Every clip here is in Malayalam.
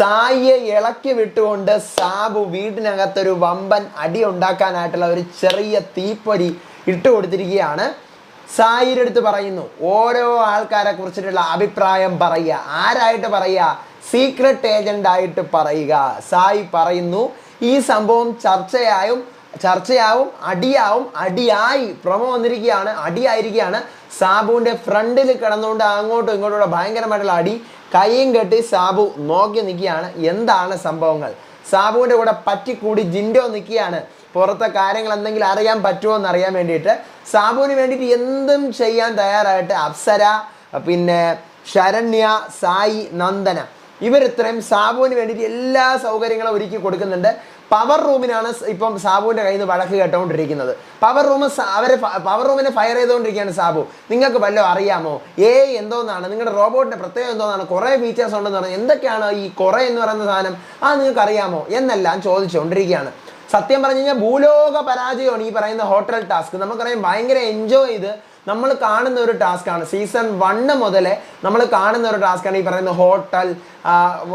സായിയെ ഇളക്കി വിട്ടുകൊണ്ട് സാബു വീടിനകത്തൊരു വമ്പൻ അടി ഉണ്ടാക്കാനായിട്ടുള്ള ഒരു ചെറിയ തീപ്പൊരി ഇട്ട് കൊടുത്തിരിക്കുകയാണ്. സായിയുടെ അടുത്ത് പറയുന്നു, ഓരോ ആൾക്കാരെ കുറിച്ചിട്ടുള്ള അഭിപ്രായം പറയുക. ആരായിട്ട് പറയുക? സീക്രട്ട് ഏജന്റ് ആയിട്ട് പറയുക. സായി പറയുന്നു, ഈ സംഭവം ചർച്ചയാവും, അടിയായി പ്രൊമോ വന്നിരിക്കുകയാണ്, അടിയായിരിക്കുകയാണ്. സാബുവിൻ്റെ ഫ്രണ്ടിൽ കിടന്നുകൊണ്ട് അങ്ങോട്ടും ഇങ്ങോട്ടും ഭയങ്കരമായിട്ടുള്ള അടി. കൈയും കെട്ടി സാബു നോക്കി നിൽക്കുകയാണ്. എന്താണ് സംഭവങ്ങൾ? സാബുവിൻ്റെ കൂടെ പറ്റിക്കൂടി ജിൻഡോ നിൽക്കുകയാണ്. പുറത്തെ കാര്യങ്ങൾ എന്തെങ്കിലും അറിയാൻ പറ്റുമോ എന്നറിയാൻ വേണ്ടിയിട്ട് സാബുവിന് വേണ്ടിയിട്ട് എന്തും ചെയ്യാൻ തയ്യാറായിട്ട് അപ്സര, പിന്നെ ശരണ്യ, സായി, നന്ദന ഇവരിത്രയും സാബുവിന് വേണ്ടിയിട്ട് എല്ലാ സൗകര്യങ്ങളും ഒരുക്കി കൊടുക്കുന്നുണ്ട്. പവർ റൂമിനാണ് ഇപ്പം സാബുവിൻ്റെ കയ്യിൽ നിന്ന് വഴക്ക് കേട്ടുകൊണ്ടിരിക്കുന്നത്. പവർ റൂമിനെ ഫയർ ചെയ്തുകൊണ്ടിരിക്കുകയാണ് സാബു. നിങ്ങൾക്ക് വല്ലതും അറിയാമോ? എന്തോന്നാണ് നിങ്ങളുടെ റോബോട്ടിൻ്റെ പ്രത്യേകം എന്തോന്നാണ്? കുറേ ഫീച്ചേഴ്സ് ഉണ്ടെന്ന് പറഞ്ഞാൽ എന്തൊക്കെയാണ് ഈ കുറേ എന്ന് പറയുന്ന സാധനം? നിങ്ങൾക്ക് അറിയാമോ എന്നെല്ലാം ചോദിച്ചുകൊണ്ടിരിക്കുകയാണ്. സത്യം പറഞ്ഞു കഴിഞ്ഞാൽ ഭൂലോക പരാജയമാണ് ഈ പറയുന്ന ഹോട്ടൽ ടാസ്ക്. നമുക്കറിയാം ഭയങ്കര എൻജോയ് ചെയ്ത് നമ്മൾ കാണുന്ന ഒരു ടാസ്ക്കാണ്. സീസൺ 1 മുതലേ നമ്മൾ കാണുന്ന ഒരു ടാസ്ക്കാണ് ഈ പറയുന്ന ഹോട്ടൽ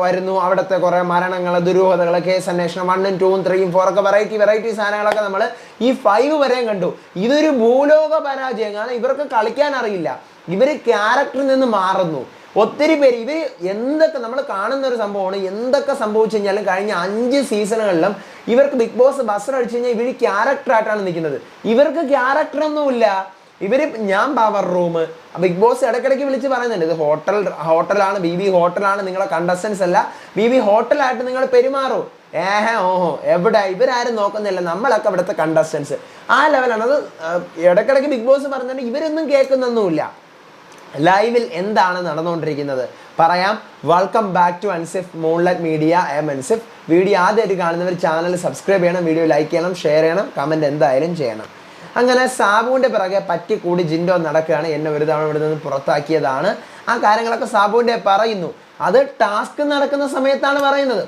വരുന്നു, അവിടുത്തെ കുറേ മരണങ്ങൾ, ദുരൂഹതകൾ, കേസ് അന്വേഷണം 1, 2, 3, 4 ഒക്കെ വെറൈറ്റി സാധനങ്ങളൊക്കെ നമ്മൾ ഈ 5 വരെയും കണ്ടു. ഇതൊരു ഭൂലോക പരാജയം. കാരണം ഇവർക്ക് കളിക്കാൻ അറിയില്ല. ഇവർ ക്യാരക്ടറിൽ നിന്ന് മാറുന്നു. ഒത്തിരി പേര് ഇവർ എന്തൊക്കെ നമ്മൾ കാണുന്ന ഒരു സംഭവമാണ്. എന്തൊക്കെ സംഭവിച്ചു കഴിഞ്ഞാലും കഴിഞ്ഞ 5 സീസണുകളിലും ഇവർക്ക് ബിഗ് ബോസ് ബസ് അടിച്ചു കഴിഞ്ഞാൽ ഇവർ ക്യാരക്ടറായിട്ടാണ് നിൽക്കുന്നത്. ഇവർക്ക് ക്യാരക്ടറൊന്നുമില്ല. ഞാൻ പവർ റൂം, ബിഗ് ബോസ് ഇടയ്ക്കിടയ്ക്ക് വിളിച്ച് പറയുന്നുണ്ട്, ഇത് ഹോട്ടലാണ്, BB ഹോട്ടലാണ്, നിങ്ങളെ കണ്ടസ്റ്റൻസ് അല്ല, BB ഹോട്ടലായിട്ട് നിങ്ങൾ പെരുമാറൂ. എവിടെ? ഇവരാരും നോക്കുന്നില്ല, നമ്മളൊക്കെ ഇവിടുത്തെ കണ്ടസ്റ്റൻസ്. ആ ലെവലാണ്. അത് ഇടയ്ക്കിടയ്ക്ക് ബിഗ് ബോസ് പറഞ്ഞിട്ട് ഇവരൊന്നും കേൾക്കുന്നൊന്നുമില്ല. ലൈവിൽ എന്താണ് നടന്നുകൊണ്ടിരിക്കുന്നത് പറയാം. Welcome back to Ansif moonlight media. Ansif. Video ആദ്യമായിട്ട് കാണുന്നവർ ചാനൽ സബ്സ്ക്രൈബ് ചെയ്യണം, വീഡിയോ ലൈക്ക് ചെയ്യണം, ഷെയർ ചെയ്യണം, കമൻറ്റ് എന്തായാലും ചെയ്യണം. അങ്ങനെ സാബുവിൻ്റെ പിറകെ പറ്റിക്കൂടി ജിൻഡോ നടക്കുകയാണ്. എന്നെ ഒരു തവണ ഇവിടെ നിന്ന് പുറത്താക്കിയതാണ്. ആ കാര്യങ്ങളൊക്കെ സാബുവിൻ്റെ പറയുന്നു. അത് ടാസ്ക് നടക്കുന്ന സമയത്താണ് പറയുന്നത്.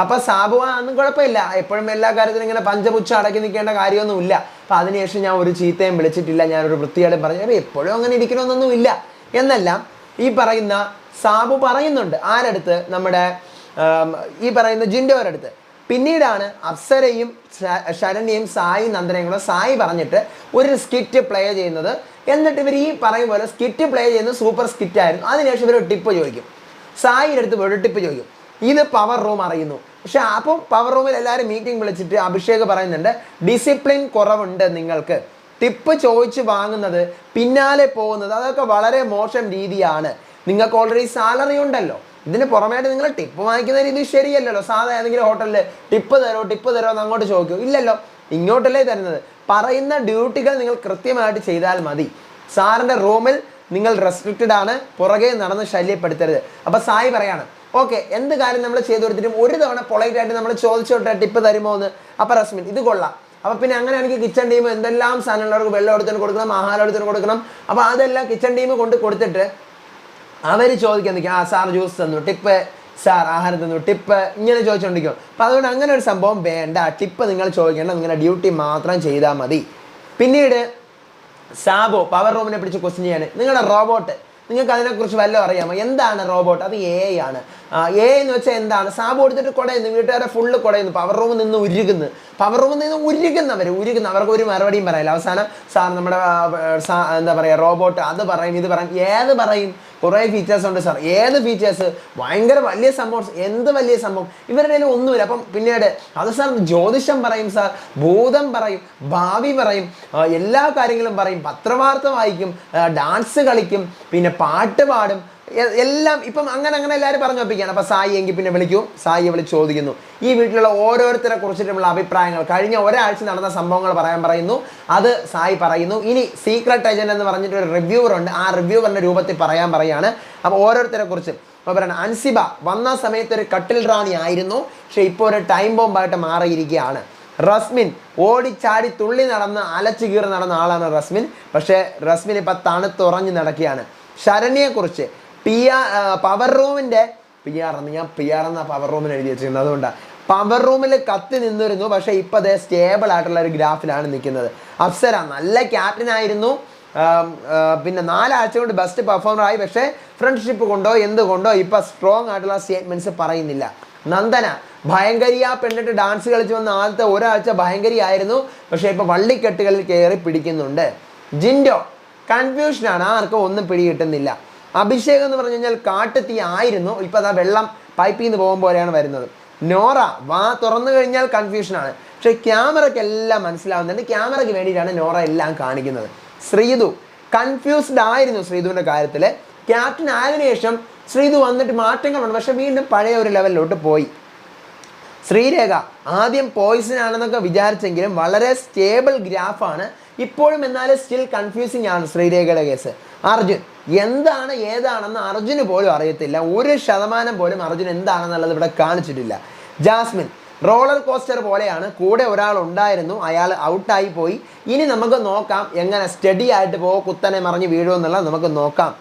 അപ്പോൾ സാബു അതൊന്നും കുഴപ്പമില്ല, എപ്പോഴും എല്ലാ കാര്യത്തിലും ഇങ്ങനെ പഞ്ചപുച്ഛം അടക്കി നിൽക്കേണ്ട കാര്യമൊന്നുമില്ല. അപ്പോൾ അതിനുശേഷം ഞാൻ ഒരു ചീത്തയും വിളിച്ചിട്ടില്ല, ഞാനൊരു വൃത്തിയോടും പറഞ്ഞു എപ്പോഴും അങ്ങനെ ഇരിക്കണമെന്നൊന്നും ഇല്ല എന്നെല്ലാം ഈ പറയുന്ന സാബു പറയുന്നുണ്ട്. ആരടുത്ത്? നമ്മുടെ ഈ പറയുന്ന ജിൻഡോയുടെ അടുത്ത്. പിന്നീടാണ് അപ്സരയും ശരണ്യയും സായി നന്ദനയും കൂടെ സായി പറഞ്ഞിട്ട് ഒരു സ്കിറ്റ് പ്ലേ ചെയ്യുന്നത്. എന്നിട്ട് ഇവർ ഈ പറയും പോലെ സ്കിറ്റ് പ്ലേ ചെയ്യുന്നത് സൂപ്പർ സ്കിറ്റായിരുന്നു. അതിനുശേഷം ഇവർ ടിപ്പ് ചോദിക്കും. സായിയുടെ അടുത്ത് പോയിട്ട് ടിപ്പ് ചോദിക്കും. ഇത് പവർ റൂം അറിയുന്നു. പക്ഷെ അപ്പം പവർ റൂമിൽ എല്ലാവരും മീറ്റിംഗ് വിളിച്ചിട്ട് അഭിഷേക് പറയുന്നുണ്ട്, ഡിസിപ്ലിൻ കുറവുണ്ട് നിങ്ങൾക്ക്. ടിപ്പ് ചോദിച്ച് വാങ്ങുന്നത്, പിന്നാലെ പോകുന്നത്, അതൊക്കെ വളരെ മോശം രീതിയാണ്. നിങ്ങൾക്ക് ഓൾറെഡി സാലറി ഉണ്ടല്ലോ. ഇതിന് പുറമേട്ട് നിങ്ങൾ ടിപ്പ് വാങ്ങിക്കുന്ന രീതി ശരിയല്ലല്ലോ. സാധാരണ ഏതെങ്കിലും ഹോട്ടലിൽ ടിപ്പ് തരോ എന്ന് അങ്ങോട്ട് ചോദിക്കൂ? ഇല്ലല്ലോ, ഇങ്ങോട്ടല്ലേ തരുന്നത്. പറയുന്ന ഡ്യൂട്ടികൾ നിങ്ങൾ കൃത്യമായിട്ട് ചെയ്താൽ മതി. സാറിൻ്റെ റൂമിൽ നിങ്ങൾ റെസ്ട്രിക്റ്റഡ് ആണ്, പുറകെ നടന്ന് ശല്യപ്പെടുത്തരുത്. അപ്പോൾ സായി പറയാണ്, ഓക്കെ, എന്ത് കാര്യം നമ്മൾ ചെയ്തു കൊടുത്തിട്ടും ഒരു തവണ പൊളൈറ്റായിട്ട് നമ്മൾ ചോദിച്ചോട്ടെ ടിപ്പ് തരുമോ എന്ന്. അപ്പോൾ റസ്മിൻ ഇത് കൊള്ളാം. അപ്പോൾ പിന്നെ അങ്ങനെയാണെങ്കിൽ കിച്ചൺ ടീം എന്തെല്ലാം സാധനമുള്ളവർക്ക് വെള്ളം എടുത്തിട്ട് കൊടുക്കണം, ആഹാരം എടുത്തിട്ട് കൊടുക്കണം. അപ്പോൾ അതെല്ലാം കിച്ചൺ ടീം കൊടുത്തിട്ട് അവർ ചോദിക്കാൻ നിൽക്കും, സാർ ജ്യൂസ് തന്നു, ടിപ്പ്, സാർ ആഹാരം തന്നു, ടിപ്പ്, ഇങ്ങനെ ചോദിച്ചുകൊണ്ടിരിക്കും. അപ്പോൾ അതുകൊണ്ട് അങ്ങനെ ഒരു സംഭവം വേണ്ട. ടിപ്പ് നിങ്ങൾ ചോദിക്കേണ്ട, നിങ്ങളുടെ ഡ്യൂട്ടി മാത്രം ചെയ്താൽ മതി. പിന്നീട് സാബു പവർ റൂമിനെ പിടിച്ച് ക്വസ്റ്റ്യൻ ചെയ്യാണ്, നിങ്ങളുടെ റോബോട്ട്, നിങ്ങൾക്ക് അതിനെക്കുറിച്ച് വല്ലതും അറിയാമോ? എന്താണ് റോബോട്ട്? അത് AI ആണ്. എന്ന് വെച്ചാൽ എന്താണ്? സാബു എടുത്തിട്ട് കുടയുന്നു, വീട്ടുകാരെ ഫുള്ള് കുടയുന്നു, പവർ റൂമിൽ നിന്ന് അവർക്ക് ഒരു മറുപടിയും പറയില്ല. അവസാനം സാർ നമ്മുടെ എന്താ പറയുക, റോബോട്ട് അത് പറയും, ഇത് പറയും. ഏത് പറയും? കുറേ ഫീച്ചേഴ്സ് ഉണ്ട് സാർ. ഏത് ഫീച്ചേഴ്സ്? ഭയങ്കര വലിയ സംഭവം. എന്ത് വലിയ സംഭവം? ഇവരുടെ കയ്യിൽ ഒന്നുമില്ല. അപ്പം പിന്നീട് അത് സാർ ജ്യോതിഷം പറയും, സാർ ഭൂതം പറയും, ഭാവി പറയും, എല്ലാ കാര്യങ്ങളും പറയും, പത്രവാർത്ത വായിക്കും, ഡാൻസ് കളിക്കും, പിന്നെ പാട്ട് പാടും, എല്ലാം. ഇപ്പം അങ്ങനെ എല്ലാവരും പറഞ്ഞു ഒപ്പിക്കുകയാണ്. അപ്പോൾ സായി എങ്കിൽ പിന്നെ വിളിക്കും. സായിയെ വിളിച്ച് ചോദിക്കുന്നു ഈ വീട്ടിലുള്ള ഓരോരുത്തരെ കുറിച്ചിട്ടുള്ള അഭിപ്രായങ്ങൾ, കഴിഞ്ഞ ഒരാഴ്ച നടന്ന സംഭവങ്ങൾ പറയുന്നു. അത് സായി പറയുന്നു. ഇനി സീക്രട്ട് ഏജന്റ് എന്ന് പറഞ്ഞിട്ട് ഒരു റിവ്യൂവർ ഉണ്ട്. ആ റിവ്യൂവറിൻ്റെ രൂപത്തിൽ പറയാണ്. അപ്പോൾ ഓരോരുത്തരെ കുറിച്ച് അപ്പോൾ പറയണം, അൻസിബ വന്ന സമയത്ത് ഒരു കട്ടിൽ റാണി ആയിരുന്നു, പക്ഷേ ഇപ്പോൾ ഒരു ടൈം ബോംബായിട്ട് മാറിയിരിക്കുകയാണ്. റസ്മിൻ ഓടിച്ചാടി തുള്ളി നടന്ന് അലച്ചു കീറി നടന്ന ആളാണ് റസ്മിൻ. പക്ഷേ റസ്മിൻ ഇപ്പം തണുത്തുറഞ്ഞ് നടക്കുകയാണ്. ശരണ്യെക്കുറിച്ച് പവർ റൂമിൻ്റെ PR എന്ന പവർ റൂമിന് എഴുതി വെച്ചിരുന്നത്. അതുകൊണ്ടാണ് പവർ റൂമിൽ കത്തി നിന്നിരുന്നു, പക്ഷേ ഇപ്പോൾ അതേ സ്റ്റേബിൾ ആയിട്ടുള്ള ഒരു ഗ്രാഫിലാണ് നിൽക്കുന്നത്. അപ്സര നല്ല ക്യാപ്റ്റനായിരുന്നു, പിന്നെ 4 ആഴ്ച കൊണ്ട് ബെസ്റ്റ് പെർഫോമറായി. പക്ഷേ ഫ്രണ്ട്ഷിപ്പ് കൊണ്ടോ എന്തുകൊണ്ടോ ഇപ്പോൾ സ്ട്രോങ് ആയിട്ടുള്ള സ്റ്റേറ്റ്മെൻറ്റ്സ് പറയുന്നില്ല. നന്ദന ഭയങ്കരിയ പെണ്ണിട്ട് ഡാൻസ് കളിച്ച് വന്ന ആദ്യത്തെ ഒരാഴ്ച ഭയങ്കരിയായിരുന്നു, പക്ഷേ ഇപ്പൊ വള്ളിക്കെട്ടുകളിൽ കയറി പിടിക്കുന്നുണ്ട്. ജിൻഡോ കൺഫ്യൂഷനാണ്, ആർക്കും ഒന്നും പിടികിട്ടുന്നില്ല. അഭിഷേക് എന്ന് പറഞ്ഞു കഴിഞ്ഞാൽ കാട്ടുതീ ആയിരുന്നു, ഇപ്പൊ അതാ വെള്ളം പൈപ്പിൽ നിന്ന് പോകും പോലെയാണ് വരുന്നത്. നോറ വാ തുറന്നു കഴിഞ്ഞാൽ കൺഫ്യൂഷനാണ്, പക്ഷെ ക്യാമറയ്ക്ക് എല്ലാം മനസ്സിലാവുന്നുണ്ട്, ക്യാമറയ്ക്ക് വേണ്ടിയിട്ടാണ് നോറ എല്ലാം കാണിക്കുന്നത്. ശ്രീതു കൺഫ്യൂസ്ഡ് ആയിരുന്നു ശ്രീതുവിന്റെ കാര്യത്തിൽ. ക്യാപ്റ്റൻ ആയതിനു ശേഷം ശ്രീതു വന്നിട്ട് മാറ്റങ്ങൾ വന്നു, പക്ഷെ വീണ്ടും പഴയ ഒരു ലെവലിലോട്ട് പോയി. ശ്രീരേഖ ആദ്യം പോയിസൺ ആണെന്നൊക്കെ വിചാരിച്ചെങ്കിലും വളരെ സ്റ്റേബിൾ ഗ്രാഫാണ് ഇപ്പോഴും, എന്നാലും സ്റ്റിൽ കൺഫ്യൂസിങ് ആണ് ശ്രീരേഖയുടെ കേസ്. അർജുൻ എന്താണ് ഏതാണെന്ന് അർജുന് പോലും അറിയത്തില്ല, 1% പോലും അർജുൻ എന്താണെന്നുള്ളത് ഇവിടെ കാണിച്ചിട്ടില്ല. ജാസ്മിൻ റോളർ കോസ്റ്റർ പോലെയാണ്, കൂടെ ഒരാൾ ഉണ്ടായിരുന്നു, അയാൾ ഔട്ടായി പോയി. ഇനി നമുക്ക് നോക്കാം എങ്ങനെ സ്റ്റഡി ആയിട്ട് പോകും, കുത്തനെ മറിഞ്ഞ് വീഴുമെന്നുള്ളത് നമുക്ക് നോക്കാം.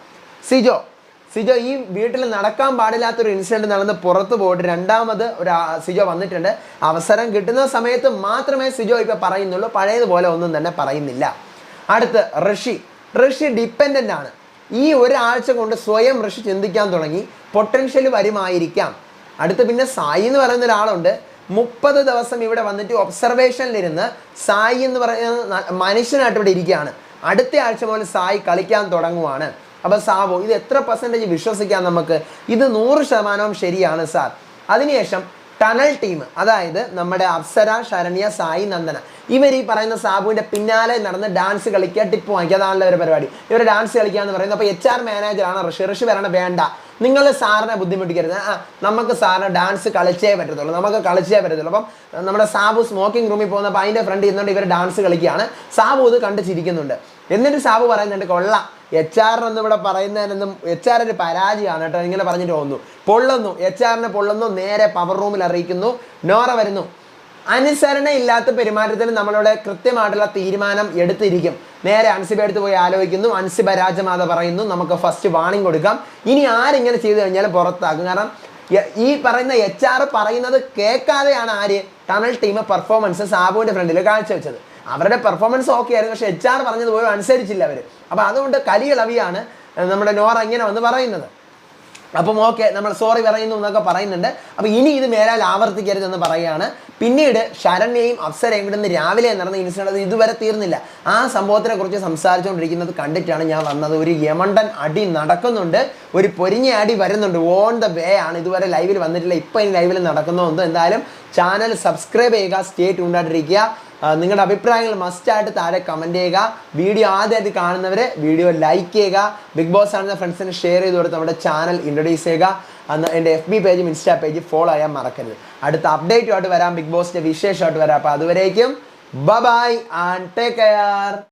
സിജോ ഈ വീട്ടിൽ നടക്കാൻ പാടില്ലാത്തൊരു ഇൻസിഡൻറ്റ് നടന്ന് പുറത്ത് പോയിട്ട് രണ്ടാമത് ഒരു സിജോ വന്നിട്ടുണ്ട്. അവസരം കിട്ടുന്ന സമയത്ത് മാത്രമേ സിജോ ഇപ്പോൾ പറയുന്നുള്ളൂ, പഴയതുപോലെ ഒന്നും തന്നെ പറയുന്നില്ല. അടുത്ത് ഋഷി ഡിപ്പെൻഡൻ്റ് ആണ്. ഈ ഒരാഴ്ച കൊണ്ട് സ്വയം ഋഷി ചിന്തിക്കാൻ തുടങ്ങി, പൊട്ടൻഷ്യൽ വരുമായിരിക്കാം. അടുത്ത് പിന്നെ സായി എന്ന് പറയുന്ന ഒരാളുണ്ട്, 30 ദിവസം ഇവിടെ വന്നിട്ട് ഒബ്സർവേഷനിലിരുന്ന് സായി എന്ന് പറയുന്ന മനുഷ്യനായിട്ട് ഇവിടെ ഇരിക്കുകയാണ്. അടുത്ത ആഴ്ച മുതൽ സായി കളിക്കാൻ തുടങ്ങുവാണ്. അപ്പോൾ സാവോ ഇത് എത്ര % വിശ്വസിക്കാം നമുക്ക്? ഇത് 100% ശരിയാണ് സാർ. അതിനുശേഷം ടണൽ ടീം, അതായത് നമ്മുടെ അപ്സര, ശരണ്യ, സായി, നന്ദന, ഇവർ ഈ പറയുന്ന സാബുവിൻ്റെ പിന്നാലെ നടന്ന് ഡാൻസ് കളിക്കുക, ടിപ്പ് വാങ്ങിക്കുക, അതാണല്ലോ ഒരു പരിപാടി. ഇവർ ഡാൻസ് കളിക്കുക എന്ന് പറയുന്നത്. അപ്പോൾ HR മാനേജറാണ് ഋഷി വരണം, വേണ്ട നിങ്ങൾ സാറിനെ ബുദ്ധിമുട്ടിക്കരുത്, നമുക്ക് സാറിന് ഡാൻസ് കളിച്ചേ പറ്റത്തുള്ളൂ, നമുക്ക് കളിച്ചേ പറ്റത്തുള്ളൂ. അപ്പം നമ്മുടെ സാബു സ്മോക്കിംഗ് റൂമിൽ പോകുന്നപ്പോൾ അതിൻ്റെ ഫ്രണ്ട് ഇരുന്നുകൊണ്ട് ഇവർ ഡാൻസ് കളിക്കുകയാണ്. സാബു ഇത് കണ്ട് ചിരിക്കുന്നുണ്ട്. എന്നിട്ട് സാബു പറയുന്നുണ്ട്, കൊള്ളാം, HR ഇവിടെ പറയുന്നതിനൊന്നും HR ഒരു പരാജയമാണ് കേട്ടോ, ഇങ്ങനെ പറഞ്ഞിട്ട് തോന്നുന്നു. പൊള്ളുന്നു, HR പൊള്ളുന്നു, നേരെ പവർ റൂമിൽ അറിയിക്കുന്നു. നോറ വരുന്നു. അനുസരണ ഇല്ലാത്ത പെരുമാറ്റത്തിന് നമ്മളിവിടെ കൃത്യമായിട്ടുള്ള തീരുമാനം എടുത്തിരിക്കും. നേരെ അൻസിബ എടുത്ത് പോയി ആലോചിക്കുന്നു. അൻസിബ രാജമാത പറയുന്നു, നമുക്ക് ഫസ്റ്റ് വാണിംഗ് കൊടുക്കാം, ഇനി ആരിങ്ങനെ ചെയ്തു കഴിഞ്ഞാലും പുറത്താക്കും. കാരണം ഈ പറയുന്ന HR പറയുന്നത് കേൾക്കാതെയാണ് ടണൽ ടീം പെർഫോമൻസ് സാബുവിൻ്റെ ഫ്രണ്ടിൽ കാഴ്ചവെച്ചത്. അവരുടെ പെർഫോമൻസ് ഓക്കെ ആയിരുന്നു, പക്ഷേ HR പറഞ്ഞത് പോലും അനുസരിച്ചില്ല അവർ. അപ്പോൾ അതുകൊണ്ട് കലിയിളവിയാണ് നമ്മുടെ നോറ ഇങ്ങനെ വന്ന് പറയുന്നത്. അപ്പം ഓക്കെ, നമ്മൾ സോറി പറയുന്നു എന്നൊക്കെ പറയുന്നുണ്ട്. അപ്പോൾ ഇനി ഇത് മേലാൽ ആവർത്തിക്കരുതെന്ന് പറയുകയാണ്. പിന്നീട് ശരണ്യയും അപ്സരയും കൂടെ ഇന്ന് രാവിലെ നടന്ന ഇൻസിഡൻറ്റ് ഇതുവരെ തീർന്നില്ല. ആ സംഭവത്തിനെ കുറിച്ച് സംസാരിച്ചുകൊണ്ടിരിക്കുന്നത് കണ്ടിട്ടാണ് ഞാൻ വന്നത്. ഒരു യമണ്ടൻ അടി നടക്കുന്നുണ്ട്, ഒരു പൊരിഞ്ഞ അടി വരുന്നുണ്ട്, ഓൺ ദ വേ ആണ്. ഇതുവരെ ലൈവിൽ വന്നിട്ടില്ല, ഇപ്പം ഇനി ലൈവിൽ നടക്കുന്നുണ്ട്. എന്തായാലും ചാനൽ സബ്സ്ക്രൈബ് ചെയ്യുക, സ്റ്റേ ട്യൂൺഡായിട്ടിരിക്കുക. നിങ്ങളുടെ അഭിപ്രായങ്ങൾ മസ്റ്റായിട്ട് താഴെ കമൻറ്റ് ചെയ്യുക. വീഡിയോ ആദ്യമായിട്ട് കാണുന്നവർ വീഡിയോ ലൈക്ക് ചെയ്യുക. ബിഗ് ബോസ് ആണെന്ന ഫ്രണ്ട്സിന് ഷെയർ ചെയ്ത് കൊടുത്ത് നമ്മുടെ ചാനൽ ഇൻട്രൊഡ്യൂസ് ചെയ്യുക. എൻ്റെ FB പേജും ഇൻസ്റ്റാ പേജ് ഫോളോ ചെയ്യാൻ മറക്കരുത്. അടുത്ത അപ്ഡേറ്റുമായിട്ട് വരാം, ബിഗ് ബോസിൻ്റെ വിശേഷമായിട്ട് വരാം. അപ്പോൾ അതുവരേക്കും ബൈ ആൻഡ് ടേക്ക് കെയർ.